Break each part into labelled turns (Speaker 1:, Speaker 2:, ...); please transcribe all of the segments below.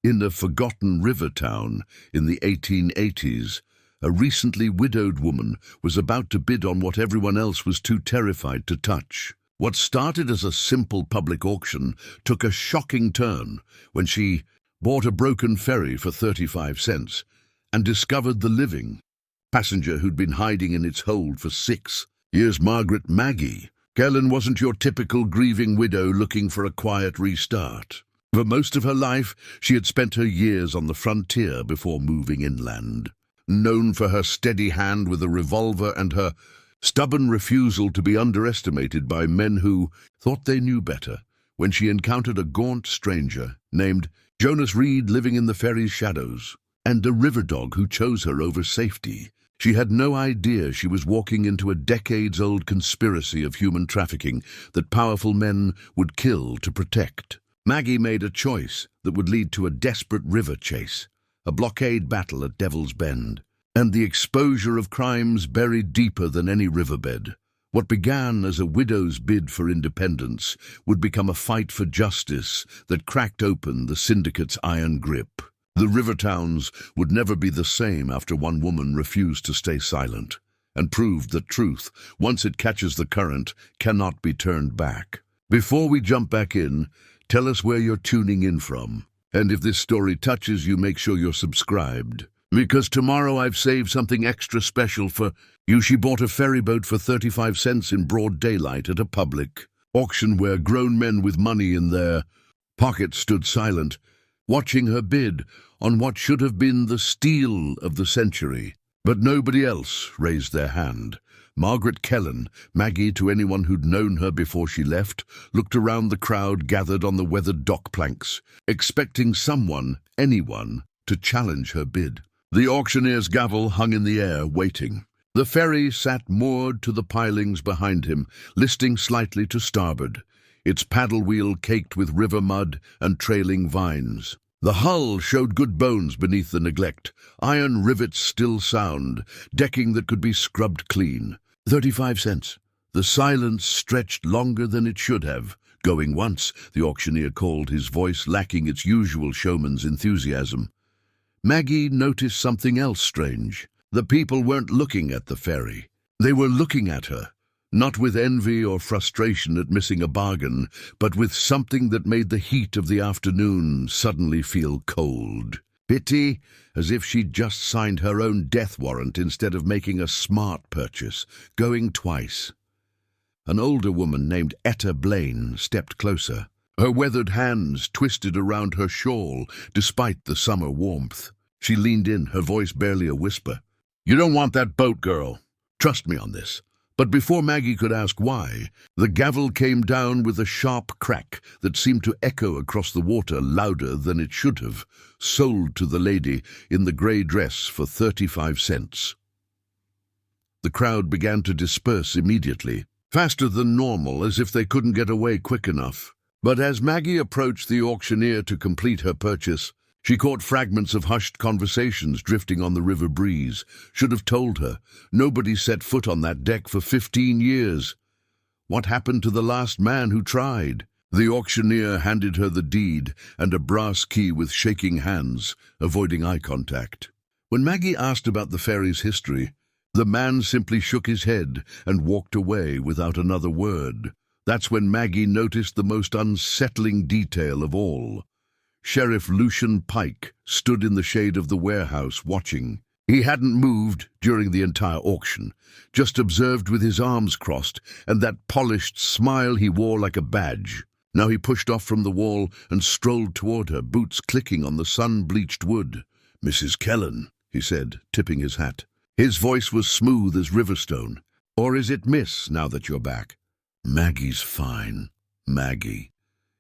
Speaker 1: In a forgotten river town in the 1880s, a recently widowed woman was about to bid on what everyone else was too terrified to touch. What started as a simple public auction took a shocking turn when she bought a broken ferry for 35 cents and discovered the living passenger who'd been hiding in its hold for 6 years. Margaret, Maggie. Kellan wasn't your typical grieving widow looking for a quiet restart. For most of her life, she had spent her years on the frontier before moving inland. Known for her steady hand with a revolver and her stubborn refusal to be underestimated by men who thought they knew better, when she encountered a gaunt stranger named Jonas Reed living in the ferry's shadows, and a river dog who chose her over safety. She had no idea she was walking into a decades-old conspiracy of human trafficking that powerful men would kill to protect. Maggie made a choice that would lead to a desperate river chase, a blockade battle at Devil's Bend, and the exposure of crimes buried deeper than any riverbed. What began as a widow's bid for independence would become a fight for justice that cracked open the syndicate's iron grip. The river towns would never be the same after one woman refused to stay silent and proved that truth, once it catches the current, cannot be turned back. Before we jump back in, tell us where you're tuning in from. And if this story touches you, make sure you're subscribed. Because tomorrow I've saved something extra special for you. She bought a ferry boat for 35 cents in broad daylight at a public auction where grown men with money in their pockets stood silent, watching her bid on what should have been the steal of the century. But nobody else raised their hand. Margaret, Kellan, Maggie, to anyone who'd known her before she left, looked around the crowd gathered on the weathered dock planks, expecting someone, anyone, to challenge her bid. The auctioneer's gavel hung in the air, waiting. The ferry sat moored to the pilings behind him, listing slightly to starboard, its paddle wheel caked with river mud and trailing vines. The hull showed good bones beneath the neglect, iron rivets still sound, decking that could be scrubbed clean. 35 cents. The silence stretched longer than it should have. Going once, the auctioneer called, his voice lacking its usual showman's enthusiasm. Maggie noticed something else strange. The people weren't looking at the ferry. They were looking at her, not with envy or frustration at missing a bargain, but with something that made the heat of the afternoon suddenly feel cold. Pity, as if she'd just signed her own death warrant instead of making a smart purchase, going twice. An older woman named Etta Blaine stepped closer. Her weathered hands twisted around her shawl despite the summer warmth. She leaned in, her voice barely a whisper. "You don't want that boat, girl. Trust me on this." But before Maggie could ask why, the gavel came down with a sharp crack that seemed to echo across the water louder than it should have. Sold to the lady in the grey dress for 35 cents. The crowd began to disperse immediately, faster than normal, as if they couldn't get away quick enough. But as Maggie approached the auctioneer to complete her purchase, she caught fragments of hushed conversations drifting on the river breeze. Should have told her. Nobody set foot on that deck for 15 years. What happened to the last man who tried? The auctioneer handed her the deed and a brass key with shaking hands, avoiding eye contact. When Maggie asked about the ferry's history, the man simply shook his head and walked away without another word. That's when Maggie noticed the most unsettling detail of all. Sheriff Lucian Pike stood in the shade of the warehouse watching. He hadn't moved during the entire auction, just observed with his arms crossed and that polished smile he wore like a badge. Now he pushed off from the wall and strolled toward her, boots clicking on the sun-bleached wood. "Mrs. Kellan," he said, tipping his hat. His voice was smooth as Riverstone. "Or is it Miss, now that you're back?" "Maggie's fine. Maggie."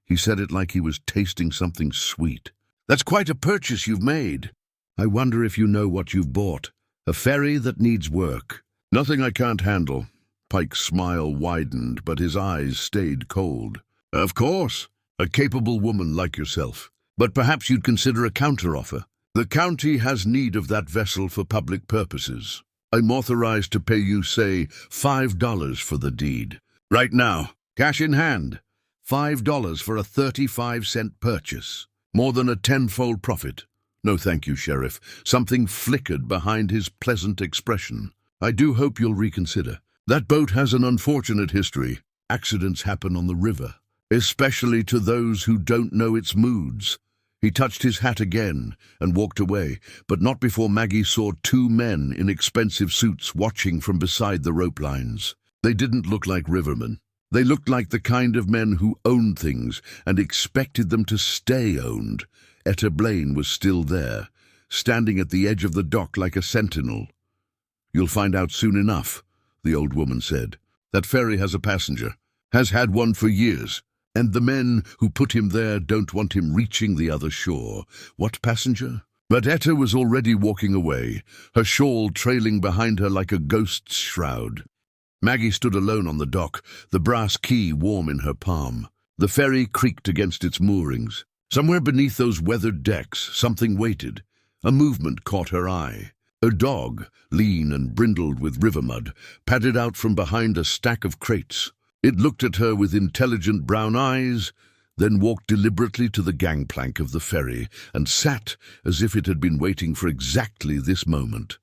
Speaker 1: He said it like he was tasting something sweet. "That's quite a purchase you've made. I wonder if you know what you've bought. A ferry that needs work." "Nothing I can't handle." Pike's smile widened, but his eyes stayed cold. "Of course, a capable woman like yourself. But perhaps you'd consider a counteroffer. The county has need of that vessel for public purposes. I'm authorized to pay you, say, $5 for the deed. Right now, cash in hand. $5 for a 35-cent purchase." More than a tenfold profit. No thank you, Sheriff. Something flickered behind his pleasant expression. I do hope you'll reconsider. That boat has an unfortunate history. Accidents happen on the river, especially to those who don't know its moods. He touched his hat again and walked away, but not before Maggie saw two men in expensive suits watching from beside the rope lines. They didn't look like rivermen. They looked like the kind of men who owned things and expected them to stay owned. Etta Blaine was still there, standing at the edge of the dock like a sentinel. "You'll find out soon enough," the old woman said. "That Ferry has a passenger, has had one for years, and the men who put him there don't want him reaching the other shore." "What passenger?" But Etta was already walking away, her shawl trailing behind her like a ghost's shroud. Maggie stood alone on the dock, the brass key warm in her palm. The ferry creaked against its moorings. Somewhere beneath those weathered decks, something waited. A movement caught her eye. A dog, lean and brindled with river mud, padded out from behind a stack of crates. It looked at her with intelligent brown eyes, then walked deliberately to the gangplank of the ferry and sat as if it had been waiting for exactly this moment.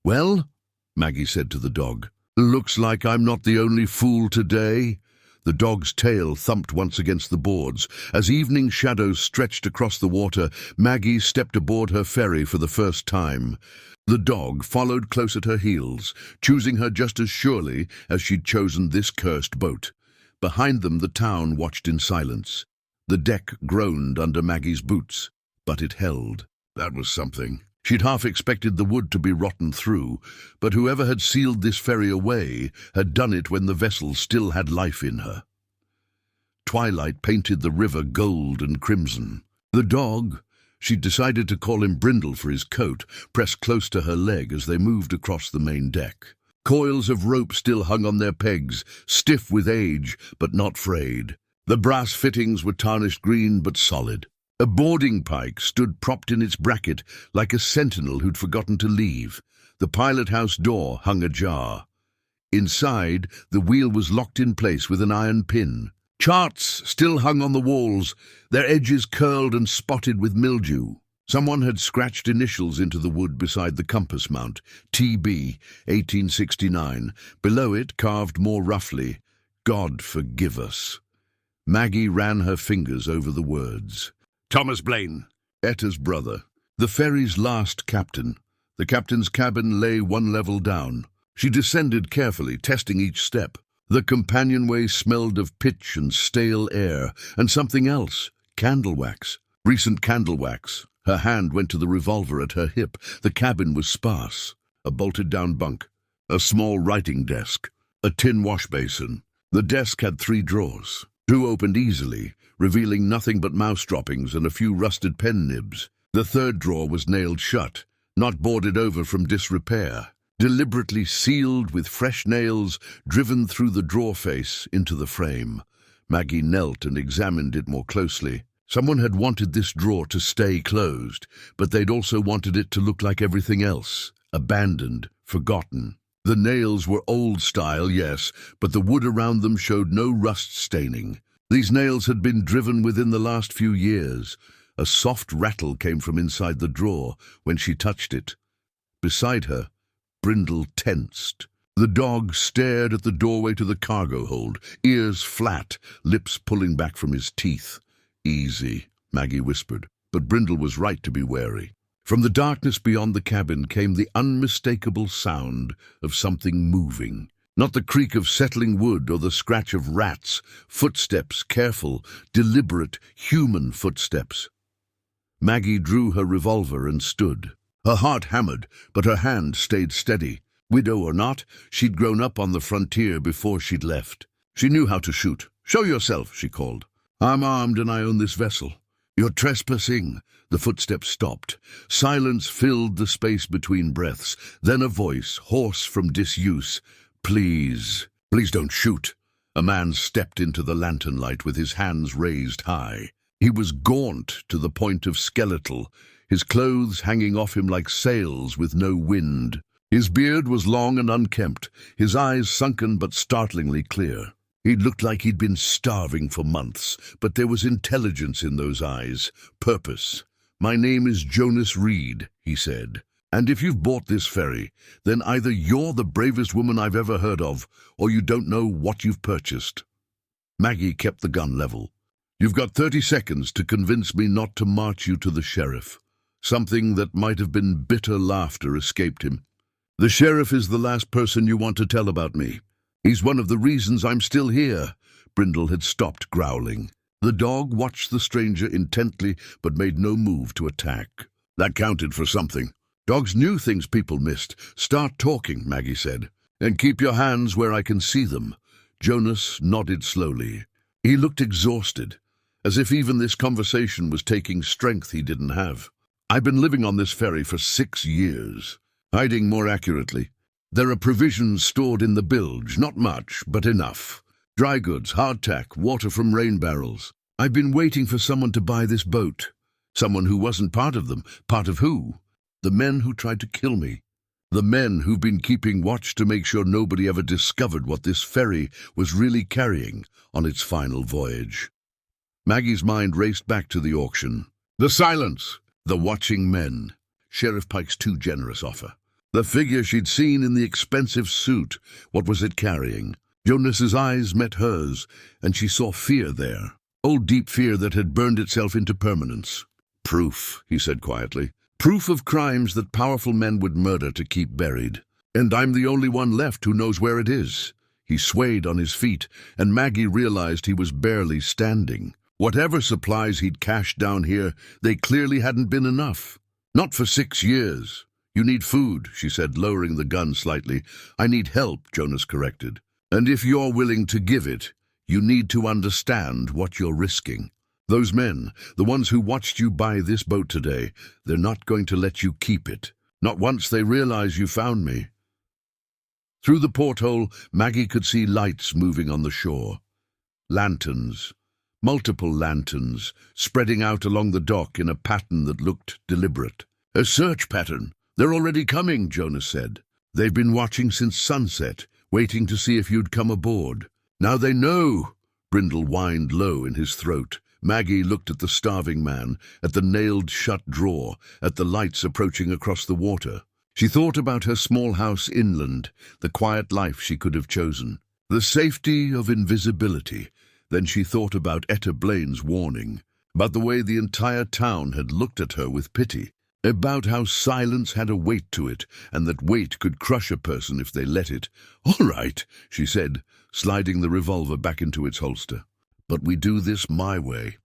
Speaker 1: "Well," Maggie said to the dog, "looks like I'm not the only fool today." The dog's tail thumped once against the boards. As evening shadows stretched across the water, Maggie stepped aboard her ferry for the first time. The dog followed close at her heels, choosing her just as surely as she'd chosen this cursed boat. Behind them, the town watched in silence. The deck groaned under Maggie's boots, but it held. That was something. She'd half expected the wood to be rotten through, but whoever had sealed this ferry away had done it when the vessel still had life in her. Twilight painted the river gold and crimson. The dog, she'd decided to call him Brindle for his coat, pressed close to her leg as they moved across the main deck. Coils of rope still hung on their pegs, stiff with age but not frayed. The brass fittings were tarnished green but solid. A boarding pike stood propped in its bracket like a sentinel who'd forgotten to leave. The pilot-house door hung ajar. Inside, the wheel was locked in place with an iron pin. Charts still hung on the walls, their edges curled and spotted with mildew. Someone had scratched initials into the wood beside the compass mount, TB, 1869. Below it, carved more roughly, "God forgive us." Maggie ran her fingers over the words. "Thomas Blaine, Etta's brother, the ferry's last captain." The captain's cabin lay one level down. She descended carefully, testing each step. The companionway smelled of pitch and stale air, and something else, candle wax, recent candle wax. Her hand went to the revolver at her hip. The cabin was sparse. A bolted-down bunk, a small writing desk, a tin wash basin. The desk had 3 drawers. 2 opened easily, revealing nothing but mouse droppings and a few rusted pen nibs. The 3rd drawer was nailed shut, not boarded over from disrepair, deliberately sealed with fresh nails driven through the drawer face into the frame. Maggie knelt and examined it more closely. Someone had wanted this drawer to stay closed, but they'd also wanted it to look like everything else, abandoned, forgotten. The nails were old style, yes, but the wood around them showed no rust staining. These nails had been driven within the last few years. A soft rattle came from inside the drawer when she touched it. Beside her, Brindle tensed. The dog stared at the doorway to the cargo hold, ears flat, lips pulling back from his teeth. "Easy," Maggie whispered, but Brindle was right to be wary. From the darkness beyond the cabin came the unmistakable sound of something moving. Not the creak of settling wood or the scratch of rats, footsteps, careful, deliberate, human footsteps. Maggie drew her revolver and stood. Her heart hammered, but her hand stayed steady. Widow or not, she'd grown up on the frontier before she'd left. She knew how to shoot. "Show yourself," she called. "I'm armed and I own this vessel." "You're trespassing." The footsteps stopped. Silence filled the space between breaths. Then a voice, hoarse from disuse. "Please, please don't shoot." A man stepped into the lantern light with his hands raised high. He was gaunt to the point of skeletal, his clothes hanging off him like sails with no wind. His beard was long and unkempt, his eyes sunken but startlingly clear. He looked like he'd been starving for months, but there was intelligence in those eyes, purpose. "My name is Jonas Reed," he said. "And if you've bought this ferry, then either you're the bravest woman I've ever heard of, or you don't know what you've purchased." Maggie kept the gun level. "You've got 30 seconds to convince me not to march you to the sheriff." Something that might have been bitter laughter escaped him. "The sheriff is the last person you want to tell about me. He's one of the reasons I'm still here." Brindle had stopped growling. The dog watched the stranger intently, but made no move to attack. That counted for something. "Dogs knew things people missed. Start talking," Maggie said. "And keep your hands where I can see them." Jonas nodded slowly. He looked exhausted, as if even this conversation was taking strength he didn't have. "I've been living on this ferry for 6 years. Hiding more accurately. There are provisions stored in the bilge, not much, but enough. Dry goods, hardtack, water from rain barrels. I've been waiting for someone to buy this boat. Someone who wasn't part of them. Part of who? The men who tried to kill me. The men who've been keeping watch to make sure nobody ever discovered what this ferry was really carrying on its final voyage." Maggie's mind raced back to the auction. The silence! The watching men. Sheriff Pike's too generous offer. The figure she'd seen in the expensive suit. What was it carrying? Jonas's eyes met hers, and she saw fear there. Old deep fear that had burned itself into permanence. "Proof," he said quietly. "Proof of crimes that powerful men would murder to keep buried. And I'm the only one left who knows where it is." He swayed on his feet, and Maggie realized he was barely standing. Whatever supplies he'd cached down here, they clearly hadn't been enough. "Not for 6 years. You need food," she said, lowering the gun slightly. "I need help," Jonas corrected. "And if you're willing to give it, you need to understand what you're risking. Those men, the ones who watched you buy this boat today, they're not going to let you keep it. Not once they realize you found me." Through the porthole, Maggie could see lights moving on the shore. Lanterns. Multiple lanterns, spreading out along the dock in a pattern that looked deliberate. "A search pattern. They're already coming," Jonas said. "They've been watching since sunset, waiting to see if you'd come aboard. Now they know." Brindle whined low in his throat. Maggie looked at the starving man, at the nailed-shut drawer, at the lights approaching across the water. She thought about her small house inland, the quiet life she could have chosen. The safety of invisibility. Then she thought about Etta Blaine's warning, about the way the entire town had looked at her with pity, about how silence had a weight to it, and that weight could crush a person if they let it. "All right," she said, sliding the revolver back into its holster. "But we do this my way.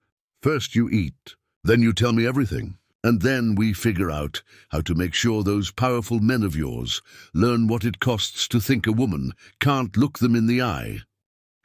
Speaker 1: First you eat, then you tell me everything, and then we figure out how to make sure those powerful men of yours learn what it costs to think a woman can't look them in the eye."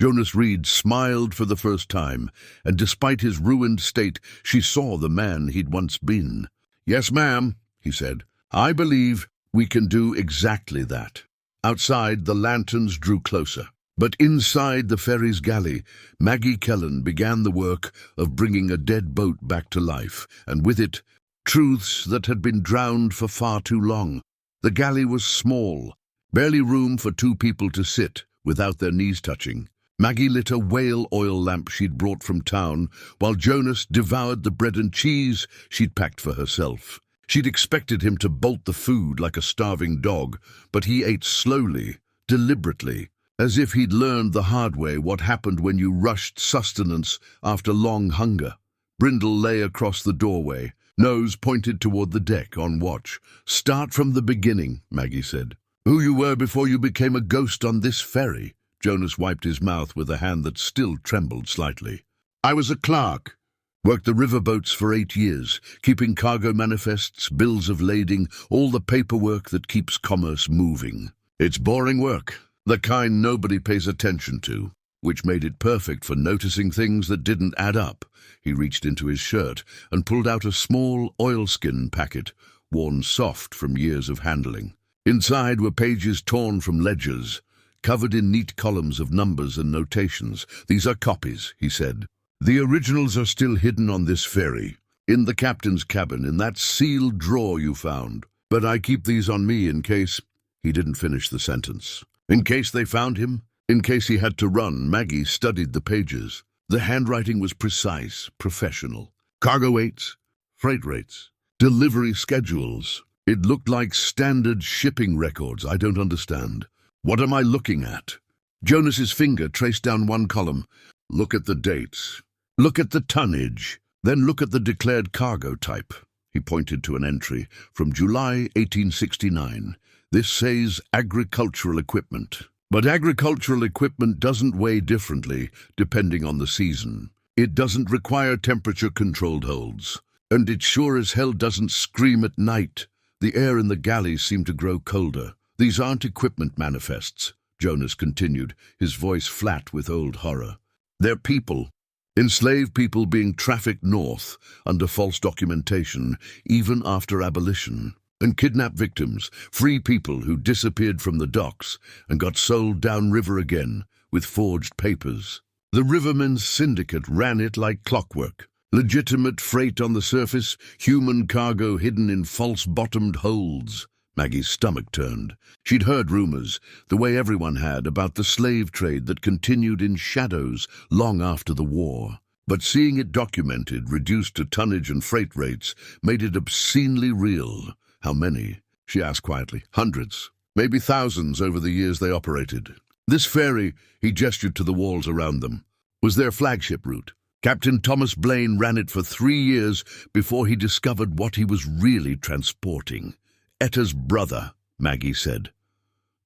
Speaker 1: Jonas Reed smiled for the first time, and despite his ruined state, she saw the man he'd once been. "Yes, ma'am," he said. "I believe we can do exactly that." Outside, the lanterns drew closer. But inside the ferry's galley, Maggie Kellan began the work of bringing a dead boat back to life, and with it, truths that had been drowned for far too long. The galley was small, barely room for 2 people to sit without their knees touching. Maggie lit a whale oil lamp she'd brought from town, while Jonas devoured the bread and cheese she'd packed for herself. She'd expected him to bolt the food like a starving dog, but he ate slowly, deliberately, as if he'd learned the hard way what happened when you rushed sustenance after long hunger. Brindle lay across the doorway, nose pointed toward the deck on watch. "Start from the beginning," Maggie said. "Who you were before you became a ghost on this ferry." Jonas wiped his mouth with a hand that still trembled slightly. "I was a clerk. Worked the riverboats for 8 years, keeping cargo manifests, bills of lading, all the paperwork that keeps commerce moving. It's boring work, the kind nobody pays attention to, which made it perfect for noticing things that didn't add up." He reached into his shirt and pulled out a small oilskin packet, worn soft from years of handling. Inside were pages torn from ledgers, covered in neat columns of numbers and notations. "These are copies," he said. "The originals are still hidden on this ferry, in the captain's cabin, in that sealed drawer you found. But I keep these on me in case—" He didn't finish the sentence. "In case they found him, In case he had to run, Maggie studied the pages. The handwriting was precise, professional. Cargo weights, freight rates, delivery schedules. It looked like standard shipping records. I don't understand. What am I looking at? Jonas's finger traced down one column. Look at the dates. Look at the tonnage. Then look at the declared cargo type. He pointed to an entry from July 1869. This says agricultural equipment. But agricultural equipment doesn't weigh differently depending on the season. It doesn't require temperature-controlled holds. And it sure as hell doesn't scream at night. The air in the galleys seemed to grow colder. These aren't equipment manifests, Jonas continued, his voice flat with old horror. They're people. Enslaved people being trafficked north under false documentation, even after abolition. And kidnapped victims, free people who disappeared from the docks and got sold downriver again with forged papers. The rivermen's syndicate ran it like clockwork. Legitimate freight on the surface, human cargo hidden in false-bottomed holds. Maggie's stomach turned. She'd heard rumors, the way everyone had, about the slave trade that continued in shadows long after the war. But seeing it documented, reduced to tonnage and freight rates, made it obscenely real. How many? She asked quietly. Hundreds, maybe thousands over the years they operated. This ferry, he gestured to the walls around them, was their flagship route. Captain Thomas Blaine ran it for 3 years before he discovered what he was really transporting. Etta's brother, Maggie said.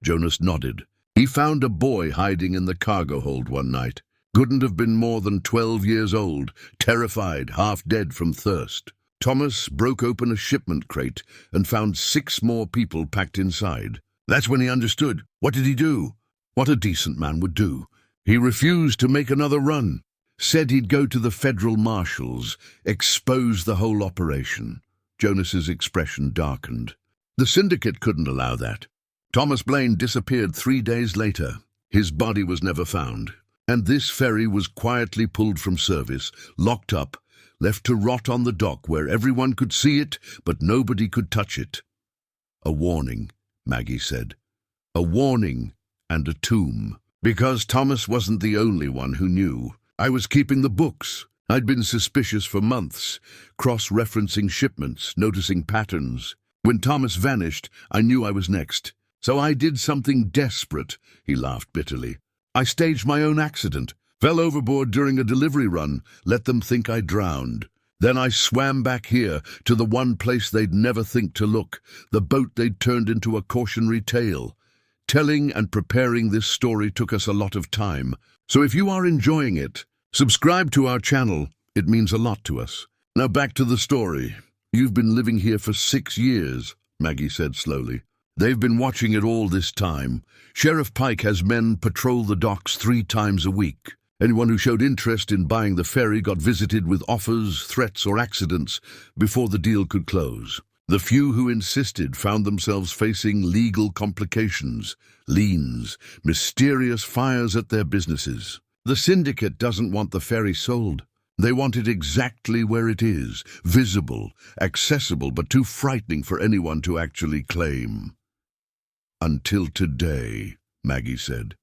Speaker 1: Jonas nodded. He found a boy hiding in the cargo hold one night. Couldn't have been more than 12 years old, terrified, half dead from thirst. Thomas broke open a shipment crate and found 6 more people packed inside. That's when he understood. What did he do? What a decent man would do. He refused to make another run. Said he'd go to the federal marshals, expose the whole operation. Jonas's expression darkened. The syndicate couldn't allow that. Thomas Blaine disappeared 3 days later. His body was never found. And this ferry was quietly pulled from service, locked up, left to rot on the dock where everyone could see it, but nobody could touch it. A warning, Maggie said. A warning and a tomb. Because Thomas wasn't the only one who knew. I was keeping the books. I'd been suspicious for months, cross-referencing shipments, noticing patterns. When Thomas vanished, I knew I was next. So I did something desperate, he laughed bitterly. I staged my own accident, fell overboard during a delivery run, let them think I drowned. Then I swam back here to the one place they'd never think to look, the boat they'd turned into a cautionary tale. Telling and preparing this story took us a lot of time. So if you are enjoying it, subscribe to our channel. It means a lot to us. Now back to the story. You've been living here for 6 years, Maggie said slowly. They've been watching it all this time. Sheriff Pike has men patrol the docks 3 times a week. Anyone who showed interest in buying the ferry got visited with offers, threats, or accidents before the deal could close. The few who insisted found themselves facing legal complications, liens, mysterious fires at their businesses. The syndicate doesn't want the ferry sold. They want it exactly where it is, visible, accessible, but too frightening for anyone to actually claim. Until today, Maggie said.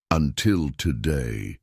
Speaker 1: Until today.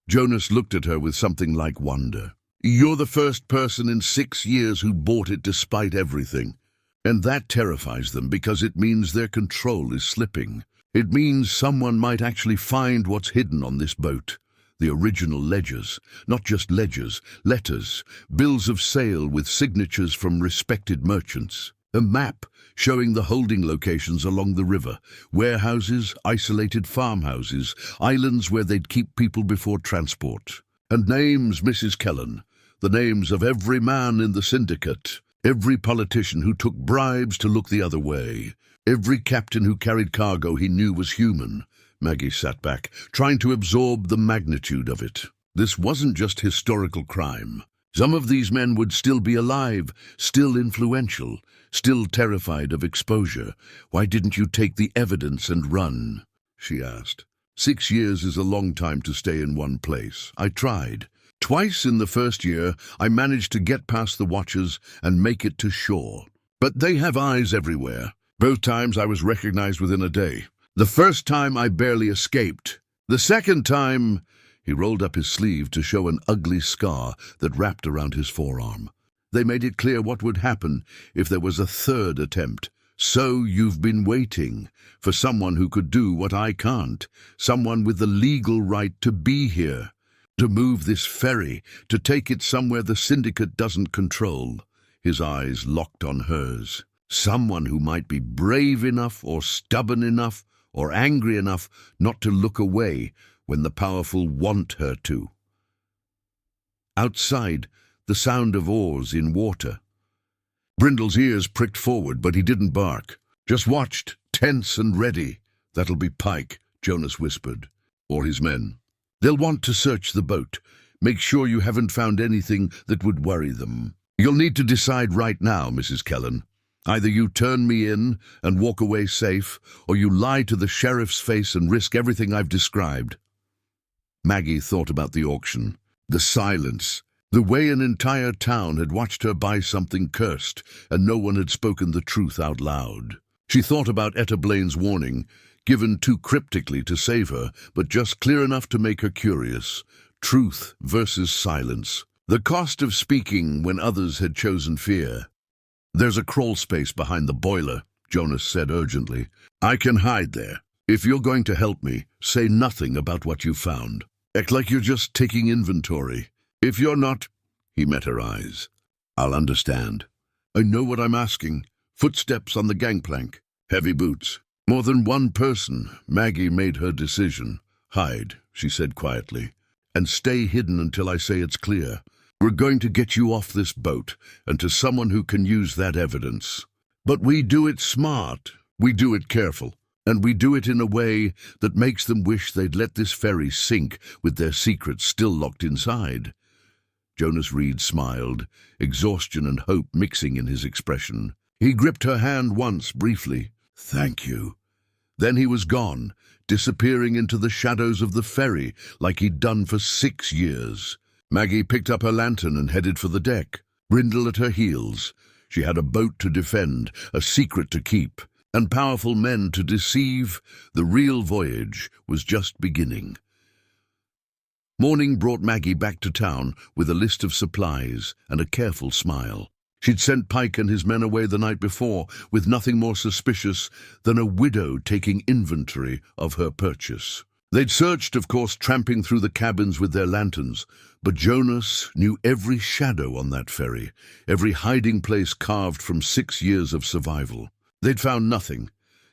Speaker 1: Jonas looked at her with something like wonder. You're the first person in 6 years who bought it despite everything. And that terrifies them because it means their control is slipping. It means someone might actually find what's hidden on this boat. The original ledgers, not just ledgers, letters, bills of sale with signatures from respected merchants. A map showing the holding locations along the river, warehouses, isolated farmhouses, islands where they'd keep people before transport. And names, Mrs. Kellan, the names of every man in the syndicate, every politician who took bribes to look the other way, every captain who carried cargo he knew was human. Maggie sat back, trying to absorb the magnitude of it. This wasn't just historical crime. Some of these men would still be alive, still influential, still terrified of exposure. Why didn't you take the evidence and run? She asked. 6 years is a long time to stay in one place. I tried. Twice in the first year, I managed to get past the watchers and make it to shore. But they have eyes everywhere. Both times I was recognized within a day. The first time I barely escaped. The second time, he rolled up his sleeve to show an ugly scar that wrapped around his forearm. They made it clear what would happen if there was a third attempt. So you've been waiting for someone who could do what I can't, someone with the legal right to be here, to move this ferry, to take it somewhere the syndicate doesn't control. His eyes locked on hers. Someone who might be brave enough or stubborn enough or angry enough not to look away when the powerful want her to. Outside, the sound of oars in water. Brindle's ears pricked forward, but he didn't bark. Just watched, tense and ready. That'll be Pike, Jonas whispered, or his men. They'll want to search the boat. Make sure you haven't found anything that would worry them. You'll need to decide right now, Mrs. Kellan. Either you turn me in and walk away safe, or you lie to the sheriff's face and risk everything I've described. Maggie thought about the auction, the silence, the way an entire town had watched her buy something cursed, and no one had spoken the truth out loud. She thought about Etta Blaine's warning, given too cryptically to save her, but just clear enough to make her curious. Truth versus silence. The cost of speaking when others had chosen fear. There's a crawl space behind the boiler, Jonas said urgently. I can hide there. If you're going to help me, say nothing about what you found. Act like you're just taking inventory. If you're not, he met her eyes. I'll understand. I know what I'm asking. Footsteps on the gangplank. Heavy boots. More than one person. Maggie made her decision. Hide, she said quietly, and stay hidden until I say it's clear. We're going to get you off this boat, and to someone who can use that evidence. But we do it smart. We do it careful. And we do it in a way that makes them wish they'd let this ferry sink with their secrets still locked inside. Jonas Reed smiled, exhaustion and hope mixing in his expression. He gripped her hand once, briefly. Thank you. Then he was gone, disappearing into the shadows of the ferry like he'd done for 6 years. Maggie picked up her lantern and headed for the deck, Brindle at her heels. She had a boat to defend, a secret to keep, and powerful men to deceive. The real voyage was just beginning. Morning brought Maggie back to town with a list of supplies and a careful smile. She'd sent Pike and his men away the night before with nothing more suspicious than a widow taking inventory of her purchase. They'd searched, of course, tramping through the cabins with their lanterns, but Jonas knew every shadow on that ferry, every hiding place carved from 6 years of survival. They'd found nothing.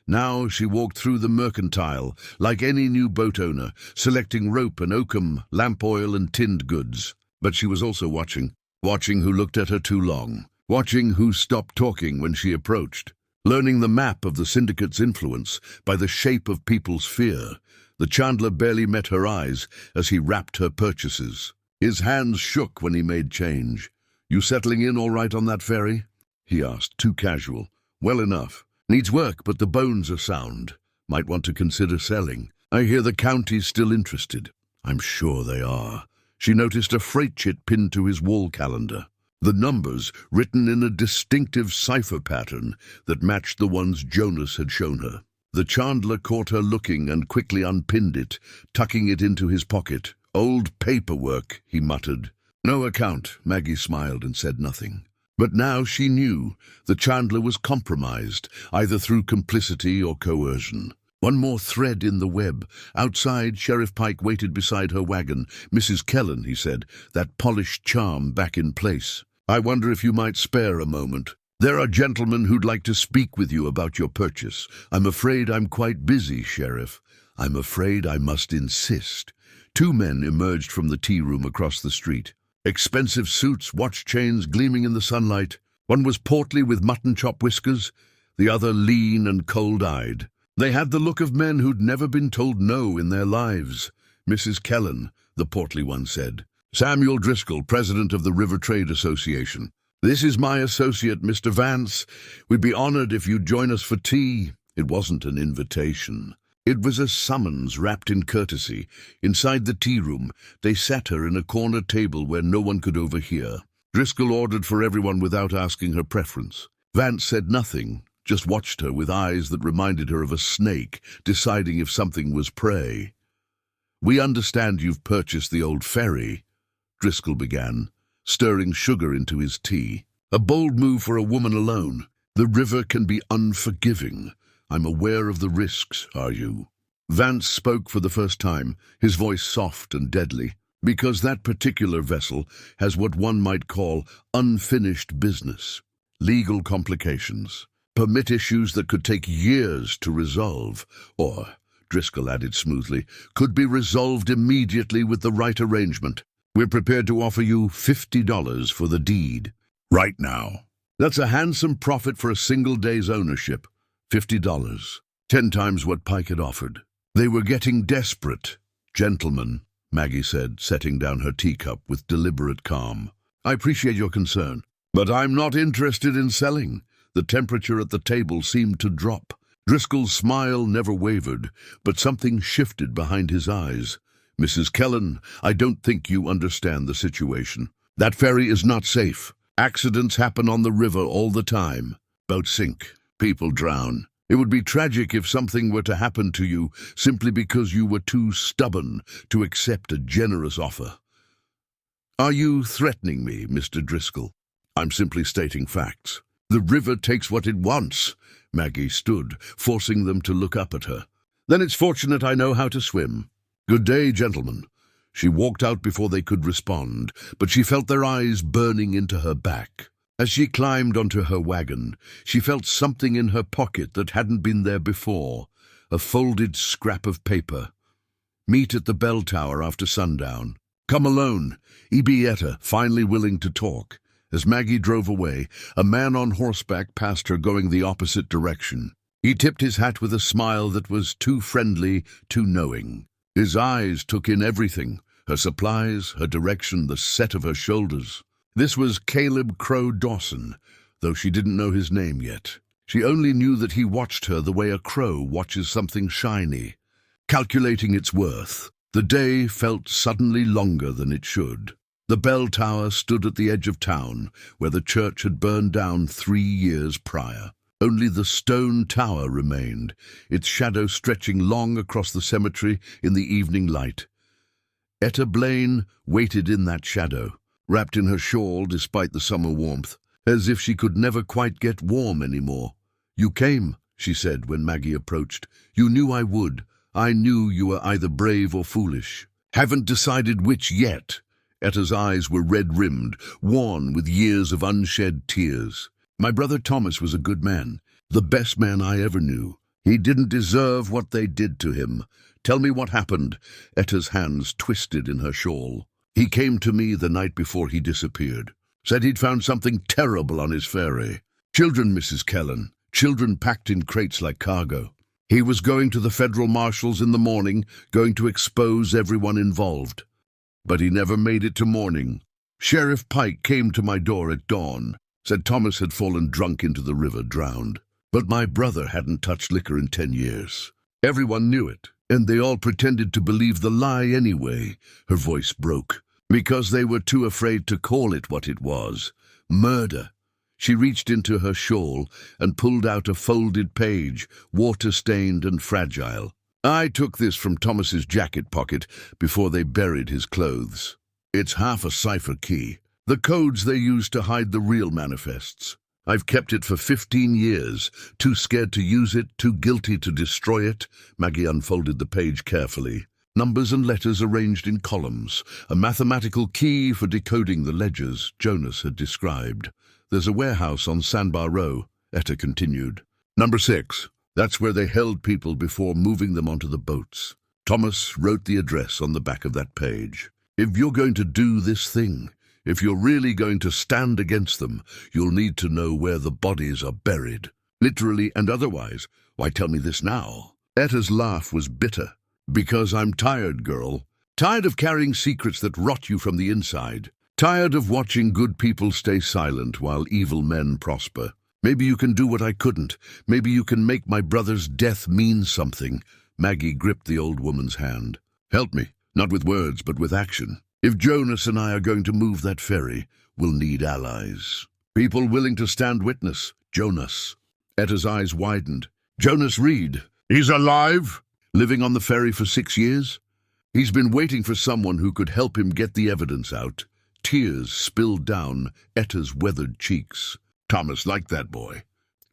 Speaker 1: Now she walked through the mercantile, like any new boat owner, selecting rope and oakum, lamp oil and tinned goods. But she was also watching who looked at her too long, watching who stopped talking when she approached, learning the map of the syndicate's influence by the shape of people's fear. The chandler barely met her eyes as he wrapped her purchases. His hands shook when he made change. You settling in all right on that ferry? He asked, too casual. Well enough. Needs work, but the bones are sound. Might want to consider selling. I hear the county's still interested. I'm sure they are. She noticed a freight chit pinned to his wall calendar. The numbers written in a distinctive cipher pattern that matched the ones Jonas had shown her. The chandler caught her looking and quickly unpinned it, tucking it into his pocket. Old paperwork, he muttered. No account, Maggie smiled and said nothing. But now she knew the chandler was compromised, either through complicity or coercion. One more thread in the web. Outside, Sheriff Pike waited beside her wagon. Mrs. Kellan, he said, that polished charm back in place. I wonder if you might spare a moment. There are gentlemen who'd like to speak with you about your purchase. I'm afraid I'm quite busy, Sheriff. I'm afraid I must insist. 2 men emerged from the tea room across the street. Expensive suits, watch chains gleaming in the sunlight. One was portly with mutton chop whiskers, the other lean and cold-eyed. They had the look of men who'd never been told no in their lives. Mrs. Kellan, the portly one said. Samuel Driscoll, president of the River Trade Association. This is my associate, Mr. Vance. We'd be honored if you'd join us for tea. It wasn't an invitation. It was a summons wrapped in courtesy. Inside the tea room, they sat her in a corner table where no one could overhear. Driscoll ordered for everyone without asking her preference. Vance said nothing, just watched her with eyes that reminded her of a snake, deciding if something was prey. "We understand you've purchased the old Ferry," Driscoll began, stirring sugar into his tea. "A bold move for a woman alone. The river can be unforgiving. I'm aware of the risks, are you?" Vance spoke for the first time, his voice soft and deadly. "Because that particular vessel has what one might call unfinished business. Legal complications. Permit issues that could take years to resolve, or," Driscoll added smoothly, "could be resolved immediately with the right arrangement. We're prepared to offer you $50 for the deed. Right now. That's a handsome profit for a single day's ownership. $50. 10 times what Pike had offered." "They were getting desperate. Gentlemen," Maggie said, setting down her teacup with deliberate calm. "I appreciate your concern, but I'm not interested in selling." The temperature at the table seemed to drop. Driscoll's smile never wavered, but something shifted behind his eyes. "Mrs. Kellan, I don't think you understand the situation. That ferry is not safe. Accidents happen on the river all the time. Boats sink. People drown. It would be tragic if something were to happen to you simply because you were too stubborn to accept a generous offer." "Are you threatening me, Mr. Driscoll?" "I'm simply stating facts. The river takes what it wants." Maggie stood, forcing them to look up at her. "Then it's fortunate I know how to swim. Good day, gentlemen." She walked out before they could respond, but she felt their eyes burning into her back. As she climbed onto her wagon, she felt something in her pocket that hadn't been there before, a folded scrap of paper. "Meet at the bell tower after sundown. Come alone." E.B. Etta, finally willing to talk. As Maggie drove away, a man on horseback passed her going the opposite direction. He tipped his hat with a smile that was too friendly, too knowing. His eyes took in everything, her supplies, her direction, the set of her shoulders. This was Caleb Crow Dawson, though she didn't know his name yet. She only knew that he watched her the way a crow watches something shiny, calculating its worth. The day felt suddenly longer than it should. The bell tower stood at the edge of town, where the church had burned down 3 years prior. Only the stone tower remained, its shadow stretching long across the cemetery in the evening light. Etta Blaine waited in that shadow, wrapped in her shawl despite the summer warmth, as if she could never quite get warm anymore. "You came," she said when Maggie approached. "You knew I would. I knew you were either brave or foolish. Haven't decided which yet." Etta's eyes were red-rimmed, worn with years of unshed tears. "My brother Thomas was a good man, the best man I ever knew. He didn't deserve what they did to him. Tell me what happened." Etta's hands twisted in her shawl. "He came to me the night before he disappeared. Said he'd found something terrible on his ferry. Children, Mrs. Kellan. Children packed in crates like cargo. He was going to the federal marshals in the morning, going to expose everyone involved. But he never made it to morning. Sheriff Pike came to my door at dawn, said Thomas had fallen drunk into the river, drowned. But my brother hadn't touched liquor in 10 years. Everyone knew it, and they all pretended to believe the lie anyway." Her voice broke. "Because they were too afraid to call it what it was. Murder." She reached into her shawl and pulled out a folded page, water-stained and fragile. "I took this from Thomas's jacket pocket before they buried his clothes. It's half a cipher key, the codes they used to hide the real manifests. I've kept it for 15 years, too scared to use it, too guilty to destroy it." Maggie unfolded the page carefully. Numbers and letters arranged in columns, a mathematical key for decoding the ledgers Jonas had described. "There's a warehouse on Sandbar Row," Etta continued. "Number 6. That's where they held people before moving them onto the boats." Thomas wrote the address on the back of that page. "If you're going to do this thing, if you're really going to stand against them, you'll need to know where the bodies are buried. Literally and otherwise. Why tell me this now?" Etta's laugh was bitter. "Because I'm tired, girl. Tired of carrying secrets that rot you from the inside. Tired of watching good people stay silent while evil men prosper. Maybe you can do what I couldn't. Maybe you can make my brother's death mean something." Maggie gripped the old woman's hand. "Help me, not with words, but with action. If Jonas and I are going to move that ferry, we'll need allies. People willing to stand witness. Jonas." Etta's eyes widened. "Jonas Reed. He's alive? Living on the ferry for 6 years?" He's been waiting for someone who could help him get the evidence out. Tears spilled down Etta's weathered cheeks. Thomas liked that boy.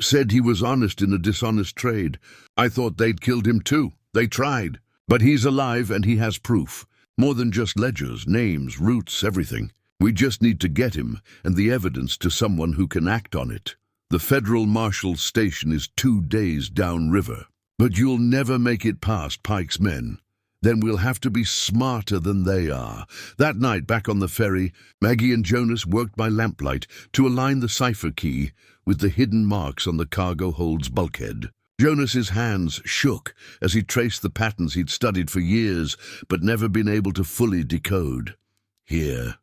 Speaker 1: Said he was honest in a dishonest trade. I thought they'd killed him too. They tried. But he's alive and he has proof. More than just ledgers, names, routes, everything. We just need to get him and the evidence to someone who can act on it. The federal marshal's station is 2 days downriver. But you'll never make it past Pike's men. Then we'll have to be smarter than they are. That night, back on the ferry, Maggie and Jonas worked by lamplight to align the cipher key with the hidden marks on the cargo hold's bulkhead. Jonas's hands shook as he traced the patterns he'd studied for years but never been able to fully decode. Here,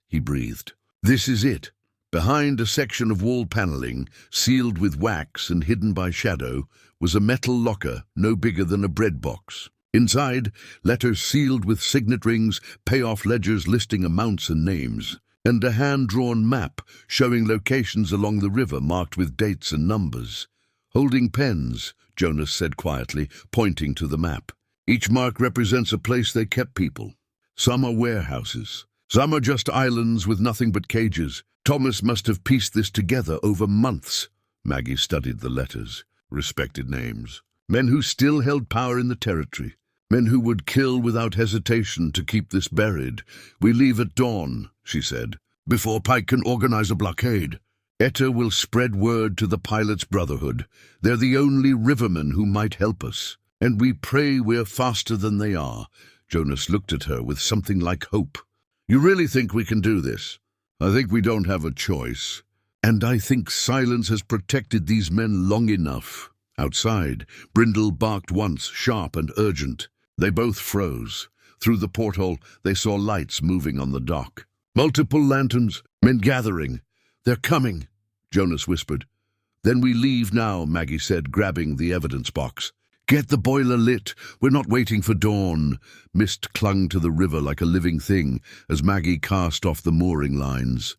Speaker 1: he breathed. This is it. Behind a section of wall paneling, sealed with wax and hidden by shadow, was a metal locker no bigger than a bread box. Inside, letters sealed with signet rings, payoff ledgers listing amounts and names, and a hand-drawn map showing locations along the river marked with dates and numbers. Holding pens, Jonas said quietly, pointing to the map. Each mark represents a place they kept people. Some are warehouses. Some are just islands with nothing but cages. Thomas must have pieced this together over months. Maggie studied the letters. Respected names. Men who still held power in the territory. Men who would kill without hesitation to keep this buried. We leave at dawn, she said, before Pike can organize a blockade. Etta will spread word to the Pilots' Brotherhood. They're the only rivermen who might help us. And we pray we're faster than they are. Jonas looked at her with something like hope. You really think we can do this? I think we don't have a choice. And I think silence has protected these men long enough. Outside, Brindle barked once, sharp and urgent. They both froze. Through the porthole, they saw lights moving on the dock. Multiple lanterns, men gathering. They're coming, Jonas whispered. Then we leave now, Maggie said, grabbing the evidence box. Get the boiler lit. We're not waiting for dawn. Mist clung to the river like a living thing as Maggie cast off the mooring lines.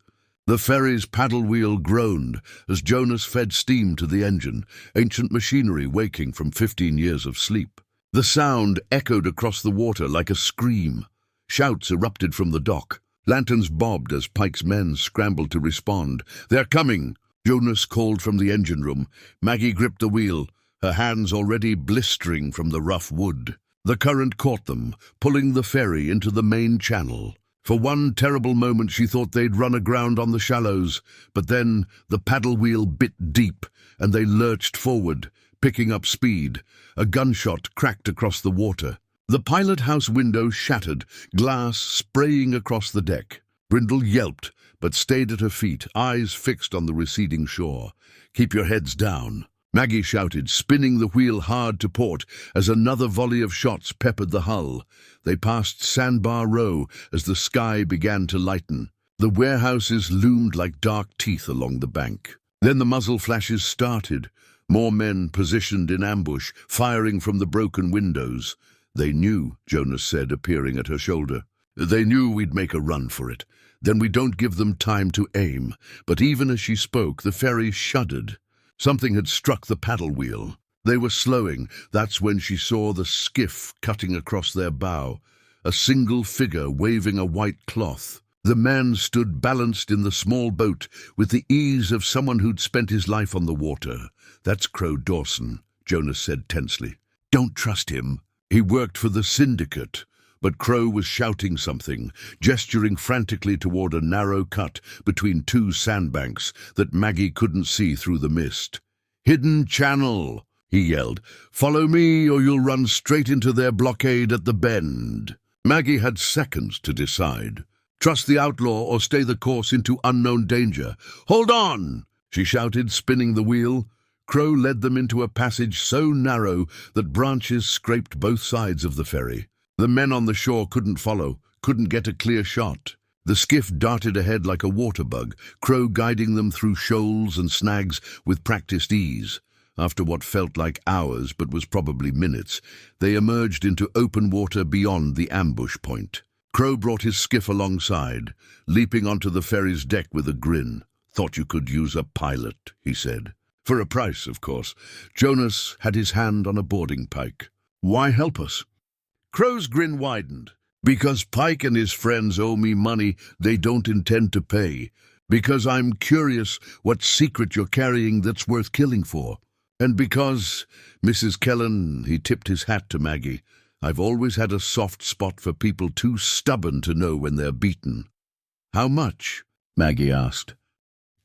Speaker 1: The ferry's paddle wheel groaned as Jonas fed steam to the engine, ancient machinery waking from 15 years of sleep. The sound echoed across the water like a scream. Shouts erupted from the dock. Lanterns bobbed as Pike's men scrambled to respond. They're coming, Jonas called from the engine room. Maggie gripped the wheel, her hands already blistering from the rough wood. The current caught them, pulling the ferry into the main channel. For one terrible moment she thought they'd run aground on the shallows, but then the paddle wheel bit deep, and they lurched forward, picking up speed. A gunshot cracked across the water. The pilot house window shattered, glass spraying across the deck. Brindle yelped, but stayed at her feet, eyes fixed on the receding shore. Keep your heads down, Maggie shouted, spinning the wheel hard to port as another volley of shots peppered the hull. They passed Sandbar Row as the sky began to lighten. The warehouses loomed like dark teeth along the bank. Then the muzzle flashes started. More men positioned in ambush, firing from the broken windows. They knew, Jonas said, appearing at her shoulder. They knew we'd make a run for it. Then we don't give them time to aim. But even as she spoke, the ferry shuddered. Something had struck the paddle wheel. They were slowing. That's when she saw the skiff cutting across their bow, a single figure waving a white cloth. The man stood balanced in the small boat with the ease of someone who'd spent his life on the water. That's Crow Dawson, Jonas said tensely. Don't trust him. He worked for the syndicate. But Crow was shouting something, gesturing frantically toward a narrow cut between two sandbanks that Maggie couldn't see through the mist. Hidden channel, he yelled. Follow me or you'll run straight into their blockade at the bend. Maggie had seconds to decide. Trust the outlaw or stay the course into unknown danger. Hold on, she shouted, spinning the wheel. Crow led them into a passage so narrow that branches scraped both sides of the ferry. The men on the shore couldn't follow, couldn't get a clear shot. The skiff darted ahead like a water bug, Crow guiding them through shoals and snags with practiced ease. After what felt like hours but was probably minutes, they emerged into open water beyond the ambush point. Crow brought his skiff alongside, leaping onto the ferry's deck with a grin. Thought you could use a pilot, he said. For a price, of course. Jonas had his hand on a boarding pike. Why help us? Crow's grin widened. Because Pike and his friends owe me money they don't intend to pay. Because I'm curious what secret you're carrying that's worth killing for. And because, Mrs. Kellan, he tipped his hat to Maggie, I've always had a soft spot for people too stubborn to know when they're beaten. How much? Maggie asked.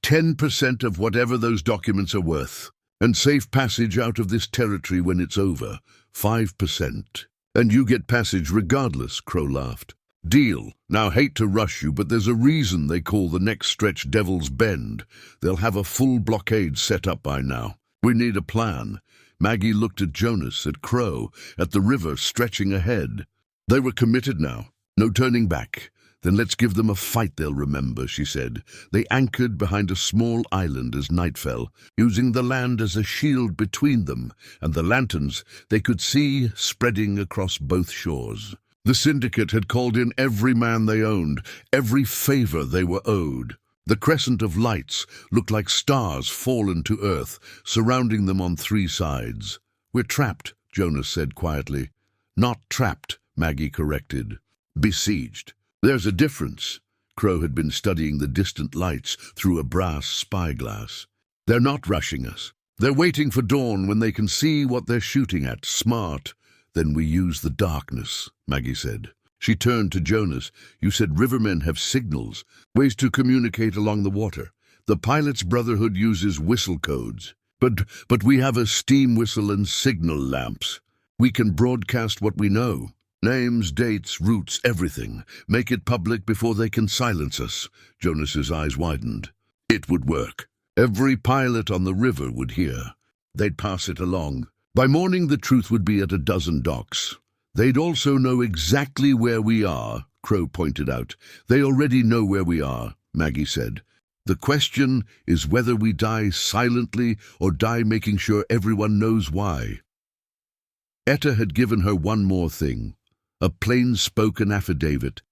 Speaker 1: 10% of whatever those documents are worth. And safe passage out of this territory when it's over. 5%. And you get passage regardless, Crow laughed. Deal. Now, hate to rush you, but there's a reason they call the next stretch Devil's Bend. They'll have a full blockade set up by now. We need a plan. Maggie looked at Jonas, at Crow, at the river stretching ahead. They were committed now. No turning back. Then let's give them a fight they'll remember, she said. They anchored behind a small island as night fell, using the land as a shield between them and the lanterns they could see spreading across both shores. The syndicate had called in every man they owned, every favor they were owed. The crescent of lights looked like stars fallen to earth, surrounding them on three sides. We're trapped, Jonas said quietly. Not trapped, Maggie corrected. Besieged. There's a difference. Crow had been studying the distant lights through a brass spyglass. They're not rushing us. They're waiting for dawn when they can see what they're shooting at. Smart. Then we use the darkness, Maggie said. She turned to Jonas. You said rivermen have signals, ways to communicate along the water. The Pilots' Brotherhood uses whistle codes. But we have a steam whistle and signal lamps. We can broadcast what we know. Names, dates, routes, everything. Make it public before they can silence us. Jonas's eyes widened. It would work. Every pilot on the river would hear. They'd pass it along. By morning the truth would be at a dozen docks. They'd also know exactly where we are, Crow pointed out. They already know where we are, Maggie said. The question is whether we die silently or die making sure everyone knows why. Etta had given her one more thing. A plain-spoken affidavit,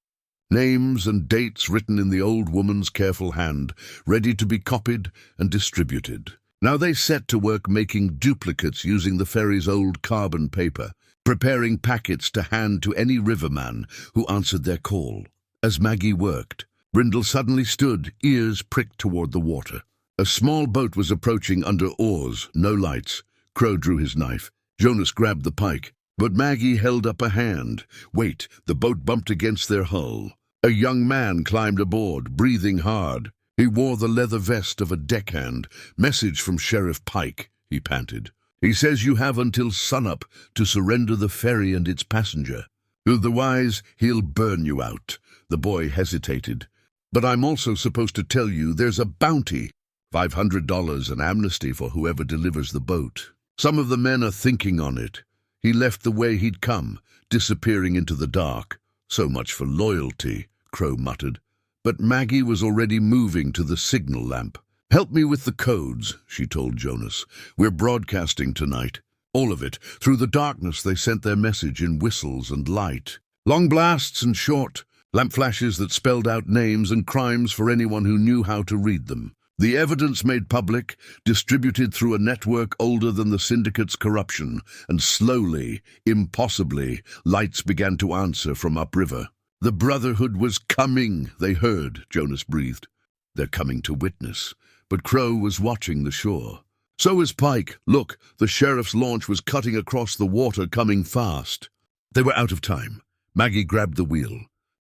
Speaker 1: names and dates written in the old woman's careful hand, ready to be copied and distributed. Now they set to work making duplicates using the ferry's old carbon paper, preparing packets to hand to any riverman who answered their call. As Maggie worked, Brindle suddenly stood, ears pricked toward the water. A small boat was approaching under oars, no lights. Crow drew his knife. Jonas grabbed the pike. But Maggie held up a hand. Wait, the boat bumped against their hull. A young man climbed aboard, breathing hard. He wore the leather vest of a deckhand. Message from Sheriff Pike, he panted. He says you have until sunup to surrender the ferry and its passenger. Otherwise, he'll burn you out. The boy hesitated. But I'm also supposed to tell you there's a bounty. $500 an amnesty for whoever delivers the boat. Some of the men are thinking on it. He left the way he'd come, disappearing into the dark. So much for loyalty, Crow muttered. But Maggie was already moving to the signal lamp. Help me with the codes, she told Jonas. We're broadcasting tonight. All of it. Through the darkness they sent their message in whistles and light. Long blasts and short. Lamp flashes that spelled out names and crimes for anyone who knew how to read them. The evidence made public, distributed through a network older than the syndicate's corruption, and slowly, impossibly, lights began to answer from upriver. The Brotherhood was coming, they heard, Jonas breathed. They're coming to witness. But Crow was watching the shore. So was Pike. Look, the sheriff's launch was cutting across the water, coming fast. They were out of time. Maggie grabbed the wheel.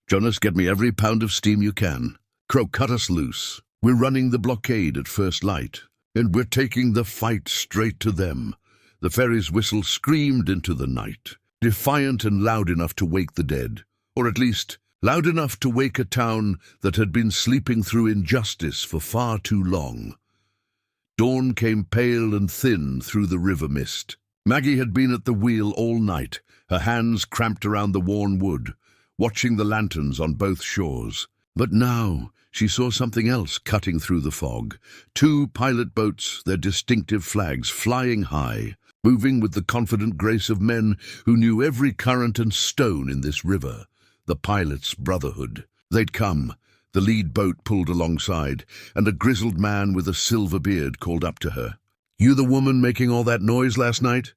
Speaker 1: Jonas, get me every pound of steam you can. Crow, cut us loose. We're running the blockade at first light, and we're taking the fight straight to them. The ferry's whistle screamed into the night, defiant and loud enough to wake the dead, or at least loud enough to wake a town that had been sleeping through injustice for far too long. Dawn came pale and thin through the river mist. Maggie had been at the wheel all night, her hands cramped around the worn wood, watching the lanterns on both shores. But now she saw something else cutting through the fog. 2 pilot boats, their distinctive flags flying high, moving with the confident grace of men who knew every current and stone in this river. The Pilots' Brotherhood. They'd come. The lead boat pulled alongside, and a grizzled man with a silver beard called up to her. You the woman making all that noise last night?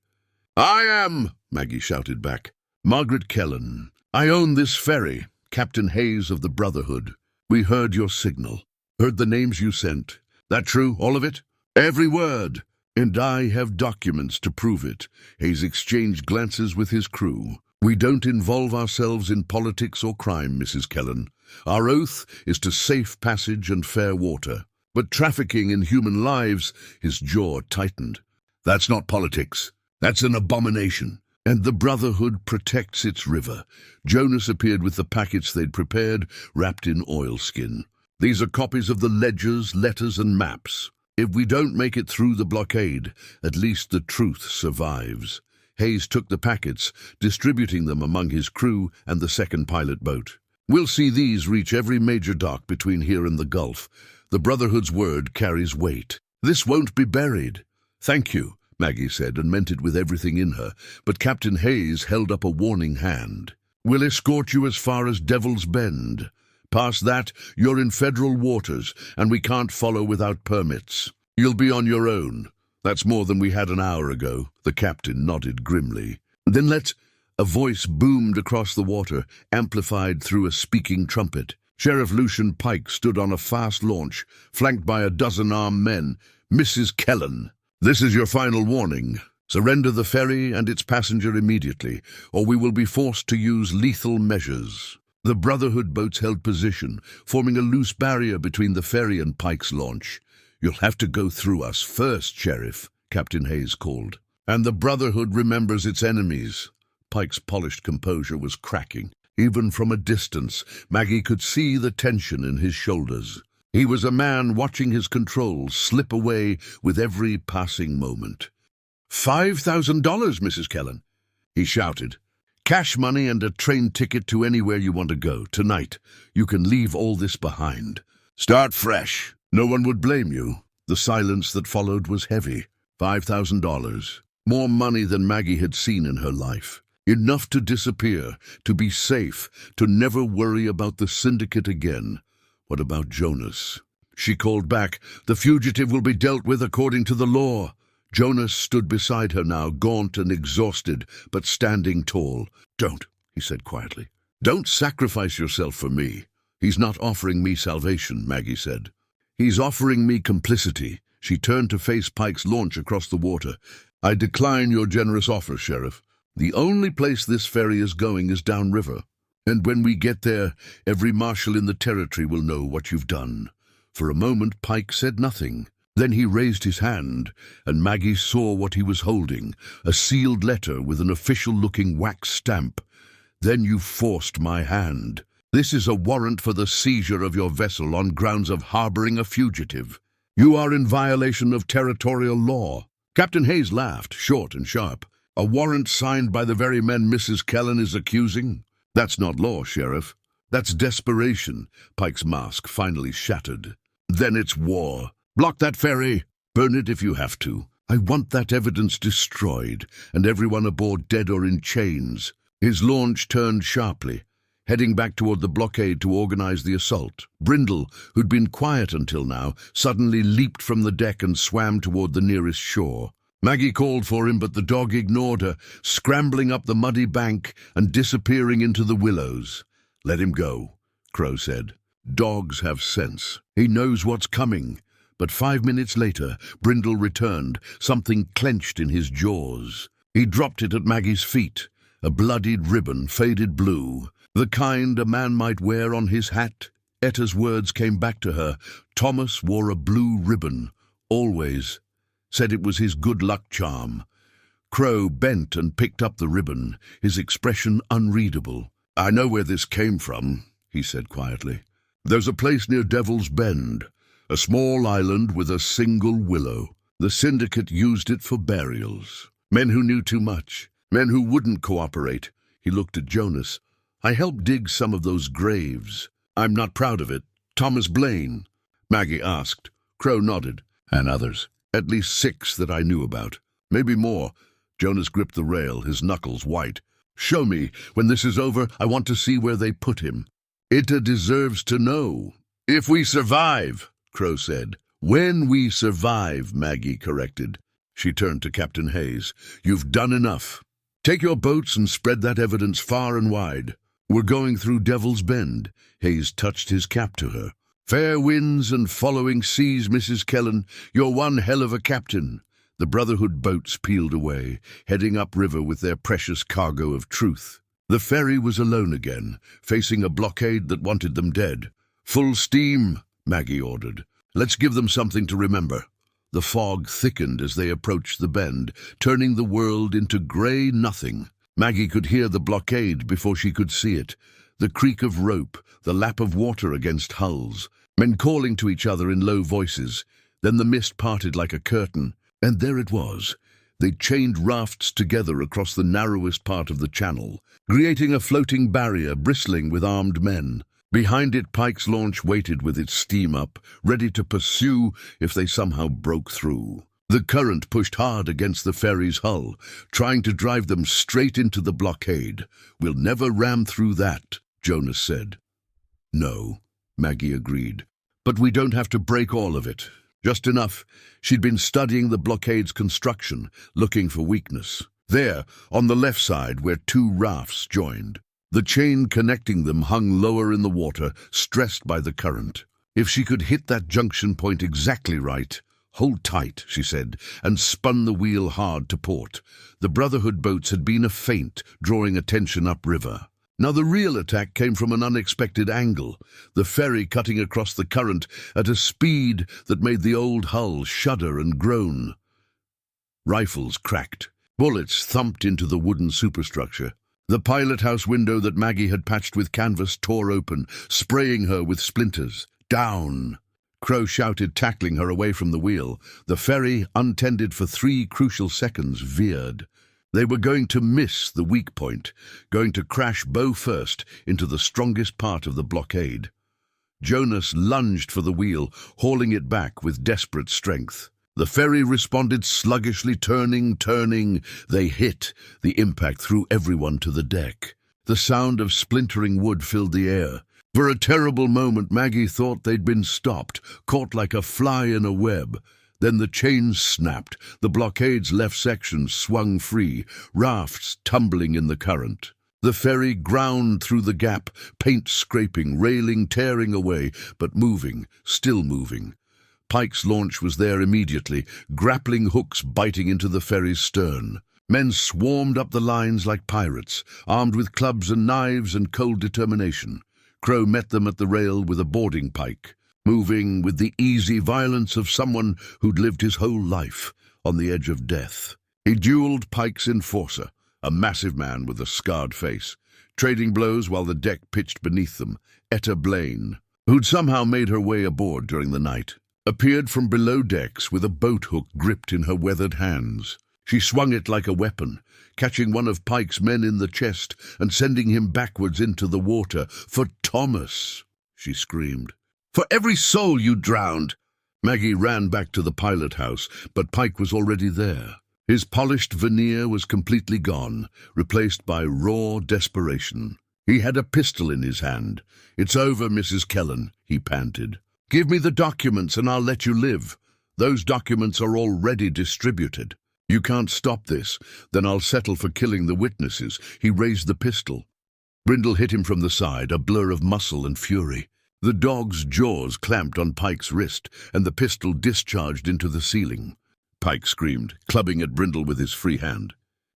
Speaker 1: I am, Maggie shouted back. Margaret Kellan. I own this ferry, Captain Hayes of the Brotherhood. We heard your signal, heard the names you sent. That true, all of it? Every word. And I have documents to prove it. Hayes exchanged glances with his crew. We don't involve ourselves in politics or crime, Mrs. Kellan. Our oath is to safe passage and fair water. But trafficking in human lives, his jaw tightened. That's not politics. That's an abomination. And the Brotherhood protects its river. Jonas appeared with the packets they'd prepared, wrapped in oilskin. These are copies of the ledgers, letters, and maps. If we don't make it through the blockade, at least the truth survives. Hayes took the packets, distributing them among his crew and the second pilot boat. We'll see these reach every major dock between here and the Gulf. The Brotherhood's word carries weight. This won't be buried. Thank you, Maggie said, and meant it with everything in her, but Captain Hayes held up a warning hand. We'll escort you as far as Devil's Bend. Past that, you're in federal waters, and we can't follow without permits. You'll be on your own. That's more than we had an hour ago. The captain nodded grimly. Then let's... A voice boomed across the water, amplified through a speaking trumpet. Sheriff Lucian Pike stood on a fast launch, flanked by a dozen armed men. Mrs. Kellan, this is your final warning. Surrender the ferry and its passenger immediately, or we will be forced to use lethal measures. The Brotherhood boats held position, forming a loose barrier between the ferry and Pike's launch. You'll have to go through us first, Sheriff, Captain Hayes called. And the Brotherhood remembers its enemies. Pike's polished composure was cracking. Even from a distance, Maggie could see the tension in his shoulders. He was a man watching his controls slip away with every passing moment. $5,000, Mrs. Kellan, he shouted. Cash money and a train ticket to anywhere you want to go, tonight. You can leave all this behind. Start fresh. No one would blame you. The silence that followed was heavy. $5,000. More money than Maggie had seen in her life. Enough to disappear, to be safe, to never worry about the syndicate again. What about Jonas? She called back. The fugitive will be dealt with according to the law. Jonas stood beside her now, gaunt and exhausted, but standing tall. Don't, he said quietly. Don't sacrifice yourself for me. He's not offering me salvation, Maggie said. He's offering me complicity. She turned to face Pike's launch across the water. I decline your generous offer, Sheriff. The only place this ferry is going is downriver. And when we get there, every marshal in the territory will know what you've done. For a moment, Pike said nothing. Then he raised his hand, and Maggie saw what he was holding, a sealed letter with an official-looking wax stamp. Then you forced my hand. This is a warrant for the seizure of your vessel on grounds of harboring a fugitive. You are in violation of territorial law. Captain Hayes laughed, short and sharp. A warrant signed by the very men Mrs. Kellan is accusing? That's not law, Sheriff. That's desperation. Pike's mask finally shattered. Then it's war. Block that ferry. Burn it if you have to. I want that evidence destroyed, and everyone aboard dead or in chains. His launch turned sharply, heading back toward the blockade to organize the assault. Brindle, who'd been quiet until now, suddenly leaped from the deck and swam toward the nearest shore. Maggie called for him, but the dog ignored her, scrambling up the muddy bank and disappearing into the willows. Let him go, Crow said. Dogs have sense. He knows what's coming. But 5 minutes later, Brindle returned, something clenched in his jaws. He dropped it at Maggie's feet, a bloodied ribbon, faded blue, the kind a man might wear on his hat. Etta's words came back to her. Thomas wore a blue ribbon, always. Said it was his good luck charm. Crow bent and picked up the ribbon, his expression unreadable. I know where this came from, he said quietly. There's a place near Devil's Bend. A small island with a single willow. The syndicate used it for burials. Men who knew too much. Men who wouldn't cooperate. He looked at Jonas. I helped dig some of those graves. I'm not proud of it. Thomas Blaine? Maggie asked. Crow nodded. And others. At least 6 that I knew about. Maybe more. Jonas gripped the rail, his knuckles white. Show me. When this is over, I want to see where they put him. Etta deserves to know. If we survive, Crow said. When we survive, Maggie corrected. She turned to Captain Hayes. You've done enough. Take your boats and spread that evidence far and wide. "We're going through Devil's Bend." Hayes touched his cap to her. "Fair winds and following seas, Mrs. Kellan. You're one hell of a captain." The Brotherhood boats peeled away, heading upriver with their precious cargo of truth. The ferry was alone again, facing a blockade that wanted them dead. "Full steam," Maggie ordered. "Let's give them something to remember." The fog thickened as they approached the bend, turning the world into grey nothing. Maggie could hear the blockade before she could see it. The creak of rope, the lap of water against hulls, men calling to each other in low voices. Then the mist parted like a curtain, and there it was. They chained rafts together across the narrowest part of the channel, creating a floating barrier bristling with armed men. Behind it, Pike's launch waited with its steam up, ready to pursue if they somehow broke through. The current pushed hard against the ferry's hull, trying to drive them straight into the blockade. "We'll never ram through that," Jonas said. "No," Maggie agreed. "But we don't have to break all of it. Just enough." She'd been studying the blockade's construction, looking for weakness. There, on the left side, where two rafts joined. The chain connecting them hung lower in the water, stressed by the current. If she could hit that junction point exactly right— "Hold tight," she said, and spun the wheel hard to port. The Brotherhood boats had been a feint, drawing attention upriver. Now the real attack came from an unexpected angle, the ferry cutting across the current at a speed that made the old hull shudder and groan. Rifles cracked. Bullets thumped into the wooden superstructure. The pilot-house window that Maggie had patched with canvas tore open, spraying her with splinters. "Down!" Crow shouted, tackling her away from the wheel. The ferry, untended for 3 crucial seconds, veered. They were going to miss the weak point, going to crash bow first into the strongest part of the blockade. Jonas lunged for the wheel, hauling it back with desperate strength. The ferry responded sluggishly, turning. They hit. The impact threw everyone to the deck. The sound of splintering wood filled the air. For a terrible moment, Maggie thought they'd been stopped, caught like a fly in a web. Then the chains snapped. The blockade's left section swung free, rafts tumbling in the current. The ferry ground through the gap, paint scraping, railing tearing away, but moving, still moving. Pike's launch was there immediately, grappling hooks biting into the ferry's stern. Men swarmed up the lines like pirates, armed with clubs and knives and cold determination. Crow met them at the rail with a boarding pike, moving with the easy violence of someone who'd lived his whole life on the edge of death. He dueled Pike's enforcer, a massive man with a scarred face, trading blows while the deck pitched beneath them. Etta Blaine, who'd somehow made her way aboard during the night, appeared from below decks with a boat hook gripped in her weathered hands. She swung it like a weapon, catching one of Pike's men in the chest and sending him backwards into the water. "For Thomas!" she screamed. "For every soul you drowned!" Maggie ran back to the pilot house, but Pike was already there. His polished veneer was completely gone, replaced by raw desperation. He had a pistol in his hand. "It's over, Mrs. Kellan," he panted. "Give me the documents and I'll let you live. Those documents are already distributed. You can't stop this, then I'll settle for killing the witnesses." He raised the pistol. Brindle hit him from the side, a blur of muscle and fury. The dog's jaws clamped on Pike's wrist, and the pistol discharged into the ceiling. Pike screamed, clubbing at Brindle with his free hand.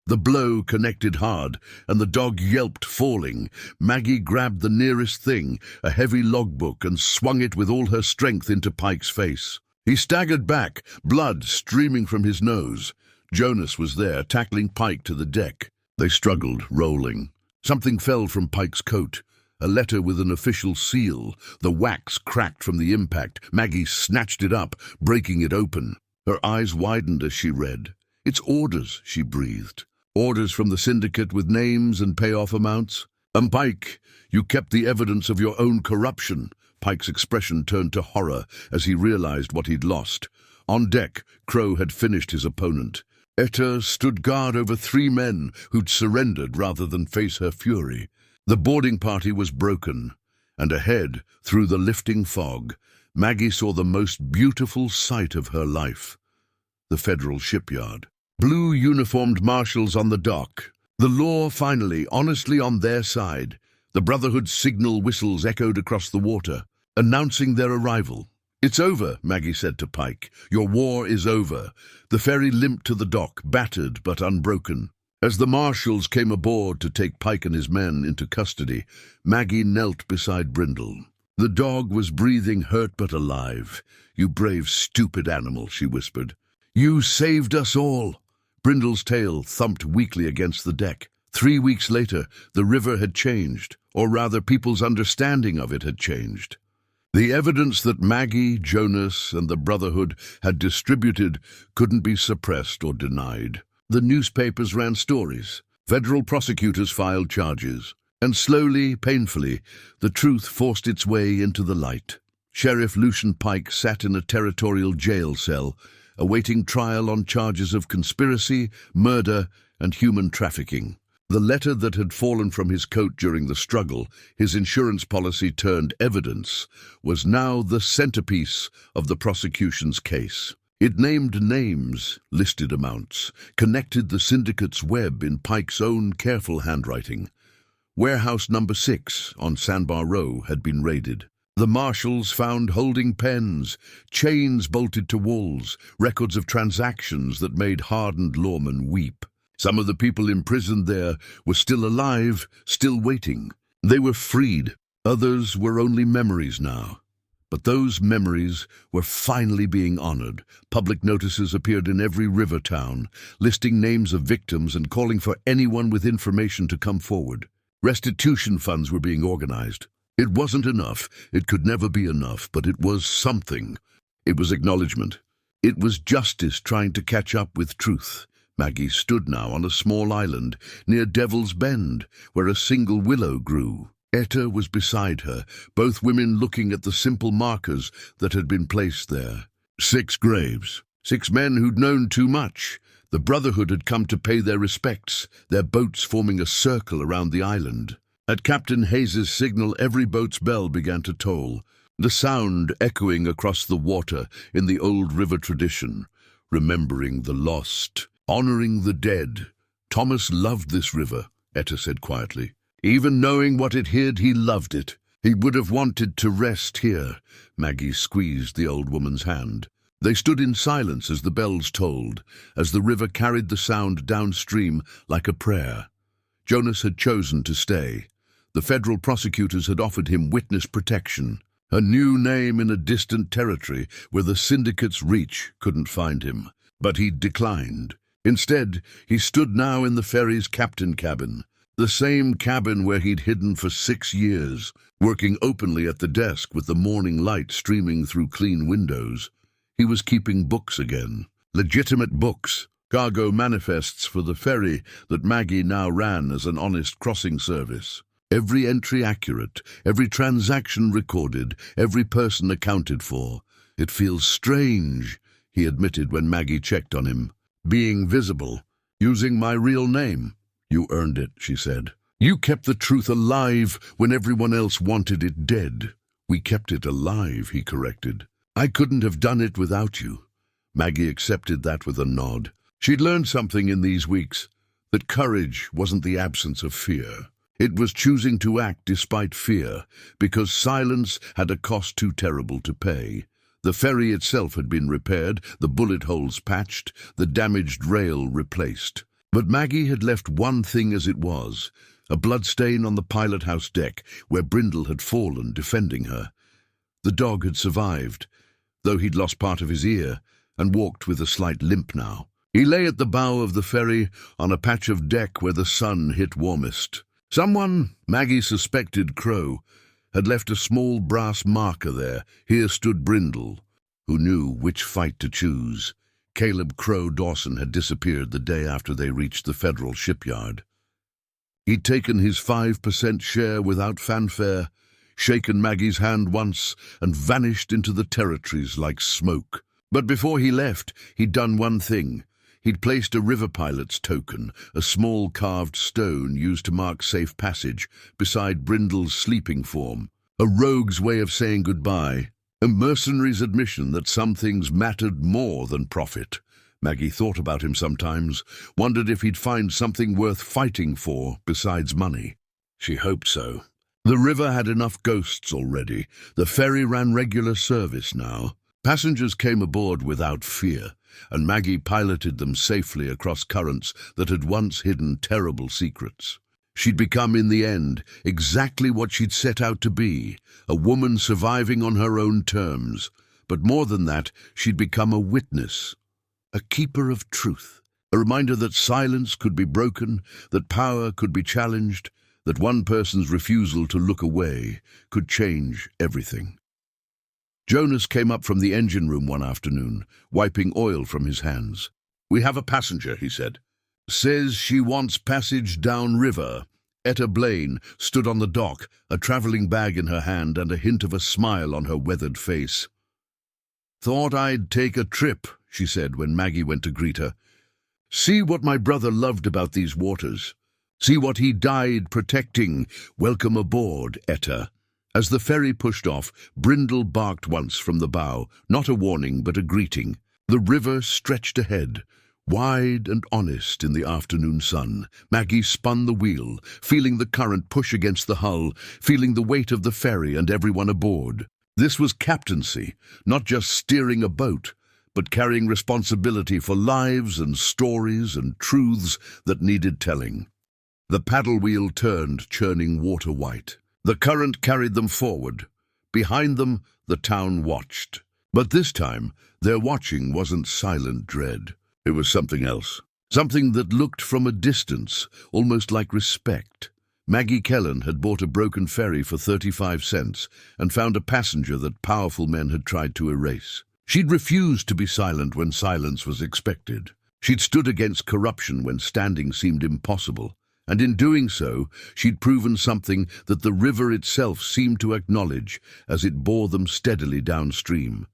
Speaker 1: The blow connected hard, and the dog yelped, falling. Maggie grabbed the nearest thing, a heavy logbook, and swung it with all her strength into Pike's face. He staggered back, blood streaming from his nose. Jonas was there, tackling Pike to the deck. They struggled, rolling. Something fell from Pike's coat, a letter with an official seal. The wax cracked from the impact. Maggie snatched it up, breaking it open. Her eyes widened as she read. "It's orders," she breathed. "Orders from the syndicate with names and payoff amounts. And Pike, you kept the evidence of your own corruption." Pike's expression turned to horror as he realized what he'd lost. On deck, Crow had finished his opponent. Etta stood guard over 3 men who'd surrendered rather than face her fury. The boarding party was broken, and ahead, through the lifting fog, Maggie saw the most beautiful sight of her life. The federal shipyard. Blue-uniformed marshals on the dock. The law finally, honestly on their side. The Brotherhood's signal whistles echoed across the water, announcing their arrival. "It's over," Maggie said to Pike. "Your war is over." The ferry limped to the dock, battered but unbroken. As the marshals came aboard to take Pike and his men into custody, Maggie knelt beside Brindle. The dog was breathing, hurt but alive. "You brave, stupid animal," she whispered. "You saved us all." Brindle's tail thumped weakly against the deck. 3 weeks later, the river had changed, or rather people's understanding of it had changed. The evidence that Maggie, Jonas, and the Brotherhood had distributed couldn't be suppressed or denied. The newspapers ran stories. Federal prosecutors filed charges. And slowly, painfully, the truth forced its way into the light. Sheriff Lucian Pike sat in a territorial jail cell, awaiting trial on charges of conspiracy, murder, and human trafficking. The letter that had fallen from his coat during the struggle, his insurance policy turned evidence, was now the centerpiece of the prosecution's case. It named names, listed amounts, connected the syndicate's web in Pike's own careful handwriting. Warehouse number 6 on Sandbar Row had been raided. The marshals found holding pens, chains bolted to walls, records of transactions that made hardened lawmen weep. Some of the people imprisoned there were still alive, still waiting. They were freed. Others were only memories now. But those memories were finally being honored. Public notices appeared in every river town, listing names of victims and calling for anyone with information to come forward. Restitution funds were being organized. It wasn't enough. It could never be enough, but it was something. It was acknowledgement. It was justice trying to catch up with truth. Maggie stood now on a small island near Devil's Bend, where a single willow grew. Etta was beside her, both women looking at the simple markers that had been placed there. 6 graves. 6 men who'd known too much. The Brotherhood had come to pay their respects, their boats forming a circle around the island. At Captain Hayes's signal, every boat's bell began to toll, the sound echoing across the water in the old river tradition, remembering the lost, honoring the dead. Thomas loved this river, Etta said quietly. Even knowing what it hid, he loved it. He would have wanted to rest here. Maggie squeezed the old woman's hand. They stood in silence as the bells tolled, as the river carried the sound downstream like a prayer. Jonas had chosen to stay. The federal prosecutors had offered him witness protection, a new name in a distant territory where the syndicate's reach couldn't find him. But he'd declined. Instead, he stood now in the ferry's captain cabin, the same cabin where he'd hidden for 6 years, working openly at the desk with the morning light streaming through clean windows. He was keeping books again, legitimate books, cargo manifests for the ferry that Maggie now ran as an honest crossing service. Every entry accurate, every transaction recorded, every person accounted for. "It feels strange," he admitted when Maggie checked on him. "Being visible, using my real name." "You earned it," she said. "You kept the truth alive when everyone else wanted it dead." "We kept it alive," he corrected. "I couldn't have done it without you." Maggie accepted that with a nod. She'd learned something in these weeks, that courage wasn't the absence of fear. It was choosing to act despite fear, because silence had a cost too terrible to pay. The ferry itself had been repaired, the bullet holes patched, the damaged rail replaced. But Maggie had left one thing as it was, a bloodstain on the pilot-house deck where Brindle had fallen defending her. The dog had survived, though he'd lost part of his ear and walked with a slight limp now. He lay at the bow of the ferry on a patch of deck where the sun hit warmest. Someone, Maggie suspected Crow, had left a small brass marker there. Here stood Brindle, who knew which fight to choose. Caleb Crow Dawson had disappeared the day after they reached the federal shipyard. He'd taken his 5% share without fanfare, shaken Maggie's hand once, and vanished into the territories like smoke. But before he left, he'd done one thing. He'd placed a river pilot's token, a small carved stone used to mark safe passage, beside Brindle's sleeping form. A rogue's way of saying goodbye. A mercenary's admission that some things mattered more than profit. Maggie thought about him sometimes, wondered if he'd find something worth fighting for besides money. She hoped so. The river had enough ghosts already. The ferry ran regular service now. Passengers came aboard without fear, and Maggie piloted them safely across currents that had once hidden terrible secrets. She'd become, in the end, exactly what she'd set out to be, a woman surviving on her own terms. But more than that, she'd become a witness, a keeper of truth, a reminder that silence could be broken, that power could be challenged, that one person's refusal to look away could change everything. Jonas came up from the engine room one afternoon, wiping oil from his hands. "We have a passenger," he said. "Says she wants passage down river." Etta Blaine stood on the dock, a travelling bag in her hand and a hint of a smile on her weathered face. "Thought I'd take a trip," she said when Maggie went to greet her. "See what my brother loved about these waters. See what he died protecting. Welcome aboard, Etta." As the ferry pushed off, Brindle barked once from the bow, not a warning but a greeting. The river stretched ahead, wide and honest in the afternoon sun. Maggie spun the wheel, feeling the current push against the hull, feeling the weight of the ferry and everyone aboard. This was captaincy, not just steering a boat, but carrying responsibility for lives and stories and truths that needed telling. The paddle wheel turned, churning water white. The current carried them forward. Behind them, the town watched. But this time, their watching wasn't silent dread. It was something else. Something that looked from a distance, almost like respect. Maggie Kellan had bought a broken ferry for 35 cents and found a passenger that powerful men had tried to erase. She'd refused to be silent when silence was expected. She'd stood against corruption when standing seemed impossible. And in doing so, she'd proven something that the river itself seemed to acknowledge as it bore them steadily downstream.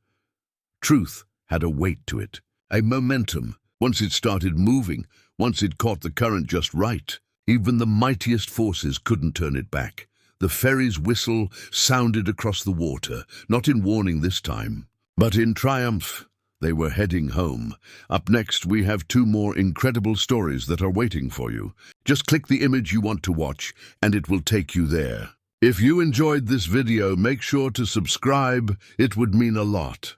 Speaker 1: Truth had a weight to it, a momentum. Once it started moving, once it caught the current just right, even the mightiest forces couldn't turn it back. The ferry's whistle sounded across the water, not in warning this time, but in triumph. They were heading home. Up next, we have 2 more incredible stories that are waiting for you. Just click the image you want to watch, and it will take you there. If you enjoyed this video, make sure to subscribe. It would mean a lot.